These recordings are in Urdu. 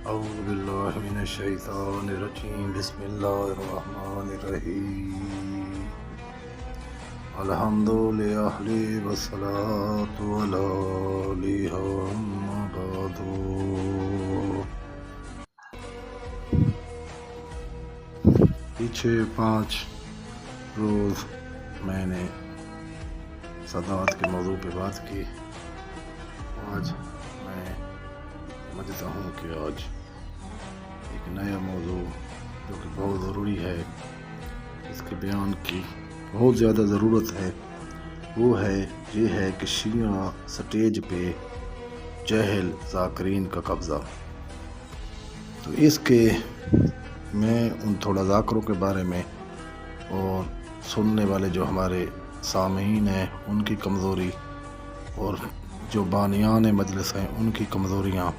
اعوذ باللہ من الشیطان الرجیم بسم اللہ الرحمن الرحیم الحمد للہ والصلاة علی اما بعد۔ پیچھے 5 روز میں نے صداقت کے موضوع پہ بات کی۔ آج میں سمجھتا ہوں کہ آج ایک نیا موضوع جو کہ بہت ضروری ہے، اس کے بیان کی بہت زیادہ ضرورت ہے، وہ یہ ہے کہ شیعہ سٹیج پہ جاہل ذاکرین کا قبضہ۔ تو اس کے میں ان تھوڑا ذاکروں کے بارے میں اور سننے والے جو ہمارے سامعین ہیں ان کی کمزوری اور جو بانیان مجلس ہیں ان کی کمزوریاں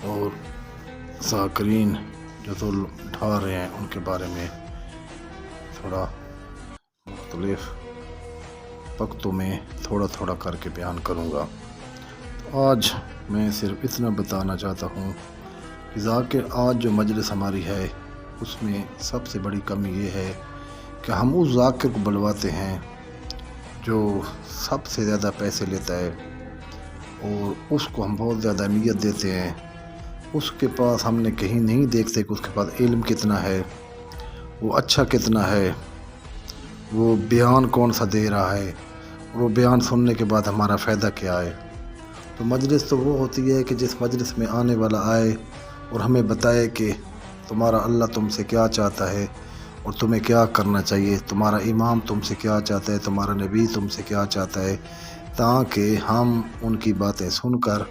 اور ذاکرین جو ظلم اٹھا رہے ہیں ان کے بارے میں تھوڑا مختلف وقتوں میں تھوڑا کر کے بیان کروں گا۔ تو آج میں صرف اتنا بتانا چاہتا ہوں کہ ذاکر آج جو مجلس ہماری ہے اس میں سب سے بڑی کمی یہ ہے کہ ہم اس ذاکر کو بلواتے ہیں جو سب سے زیادہ پیسے لیتا ہے اور اس کو ہم بہت زیادہ اہمیت دیتے ہیں۔ اس کے پاس ہم نے کہیں نہیں دیکھتے کہ اس کے پاس علم کتنا ہے، وہ اچھا کتنا ہے، وہ بیان کون سا دے رہا ہے، اور وہ بیان سننے کے بعد ہمارا فائدہ کیا ہے۔ تو مجلس تو وہ ہوتی ہے کہ جس مجلس میں آنے والا آئے اور ہمیں بتائے کہ تمہارا اللہ تم سے کیا چاہتا ہے اور تمہیں کیا کرنا چاہیے، تمہارا امام تم سے کیا چاہتا ہے، تمہارا نبی تم سے کیا چاہتا ہے، تاکہ ہم ان کی باتیں سن کر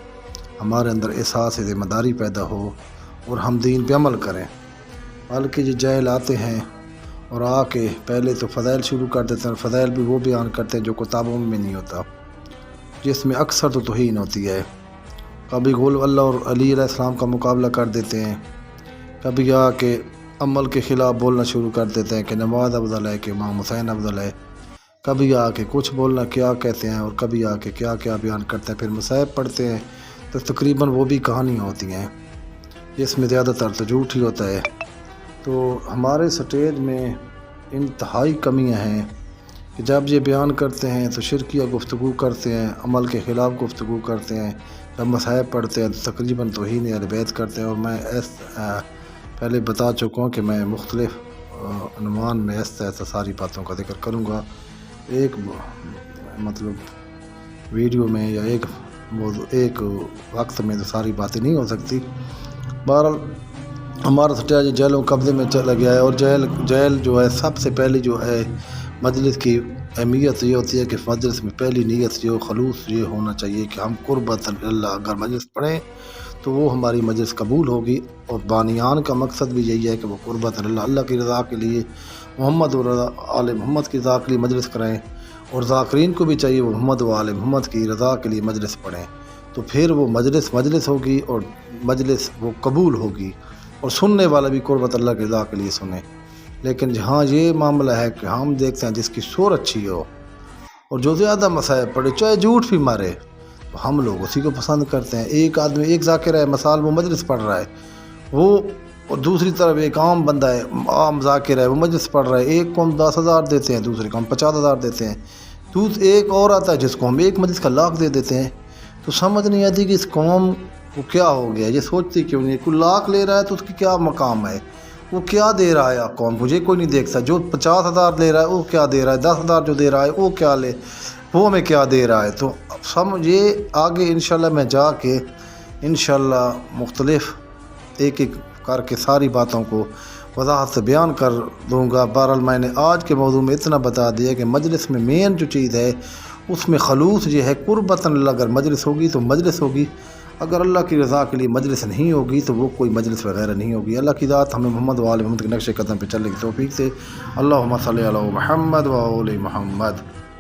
ہمارے اندر احساس ذمہ داری پیدا ہو اور ہم دین پہ عمل کریں۔ بلکہ جو جاہل آتے ہیں اور آ کے پہلے تو فضائل شروع کر دیتے ہیں، فضائل بھی وہ بیان کرتے ہیں جو کتابوں میں نہیں ہوتا، جس میں اکثر تو توہین ہوتی ہے۔ کبھی غول اللہ اور علی علیہ السلام کا مقابلہ کر دیتے ہیں، کبھی آ کے عمل کے خلاف بولنا شروع کر دیتے ہیں کہ نماز افضل ہے کہ امام حسین افضل ہے، کبھی آ کے کچھ بولنا کیا کہتے ہیں اور کبھی آ کے کیا بیان کرتے ہیں۔ پھر مصائب پڑھتے ہیں تو تقریباً وہ بھی کہانیاں ہوتی ہیں جس میں زیادہ تر تو جھوٹ ہی ہوتا ہے۔ تو ہمارے سٹیج میں انتہائی کمیاں ہیں کہ جب یہ بیان کرتے ہیں تو شرکیہ گفتگو کرتے ہیں، عمل کے خلاف گفتگو کرتے ہیں، جب مصائب پڑھتے ہیں تو تقریباً توہین اہل بیت کرتے ہیں۔ اور میں پہلے بتا چکا ہوں کہ میں مختلف عنوان میں ایسا ساری باتوں کا ذکر کروں گا، ایک ویڈیو میں یا ایک وقت میں تو ساری باتیں نہیں ہو سکتی۔ بہرحال ہمارا سٹیج جیلوں قبضے میں چلا گیا ہے، اور جیل جو ہے سب سے پہلی جو ہے مجلس کی اہمیت یہ ہوتی ہے کہ مجلس میں پہلی نیت یہ خلوص یہ ہونا چاہیے کہ ہم قربت اللہ اگر مجلس پڑھیں تو وہ ہماری مجلس قبول ہوگی، اور بانیان کا مقصد بھی یہی ہے کہ وہ قربت اللہ کی رضا کے لیے محمد و آل محمد کی رضا کے لیے مجلس کریں، اور ذاکرین کو بھی چاہیے وہ محمد و آل محمد کی رضا کے لیے مجلس پڑھیں۔ تو پھر وہ مجلس ہوگی اور مجلس وہ قبول ہوگی، اور سننے والا بھی قربت اللہ کی رضا کے لیے سنیں۔ لیکن جہاں یہ معاملہ ہے کہ ہم دیکھتے ہیں جس کی سور اچھی ہو اور جو زیادہ مصائب پڑھے چاہے جھوٹ بھی مارے تو ہم لوگ اسی کو پسند کرتے ہیں۔ ایک آدمی ایک ذاکر ہے، مثال وہ مجلس پڑھ رہا ہے وہ، اور دوسری طرف ایک عام بندہ ہے، عام ذاکر ہے، وہ مجلس پڑھ رہا ہے، ایک کو ہم 10,000 دیتے ہیں، دوسرے کو ہم 50,000 دیتے ہیں، ایک اور آتا ہے جس کو ہم ایک مجلس کا 1,00,000 دے دیتے ہیں۔ تو سمجھ نہیں آتی کہ اس قوم کو کیا ہو گیا، یہ سوچتی کیوں نہیں، کوئی 1,00,000 لے رہا ہے تو اس کی کیا مقام ہے، وہ کیا دے رہا ہے قوم کو، یہ کوئی نہیں دیکھتا۔ جو 50,000 لے رہا ہے وہ کیا دے رہا ہے، 10,000 جو دے رہا ہے وہ کیا وہ ہمیں کیا دے رہا ہے۔ تو یہ آگے انشاءاللہ میں جا کے انشاءاللہ مختلف ایک کر کے ساری باتوں کو وضاحت سے بیان کر دوں گا۔ بہرحال میں نے آج کے موضوع میں اتنا بتا دیا کہ مجلس میں مین جو چیز ہے اس میں خلوص یہ ہے قربت اللہ، اگر مجلس ہوگی تو مجلس ہوگی، اگر اللہ کی رضا کے لیے مجلس نہیں ہوگی تو وہ کوئی مجلس وغیرہ نہیں ہوگی۔ اللہ کی ذات ہمیں محمد و آل محمد کے نقش قدم پہ چلنے کی توفیق دے۔ اللہم صلی علی محمد و آل محمد۔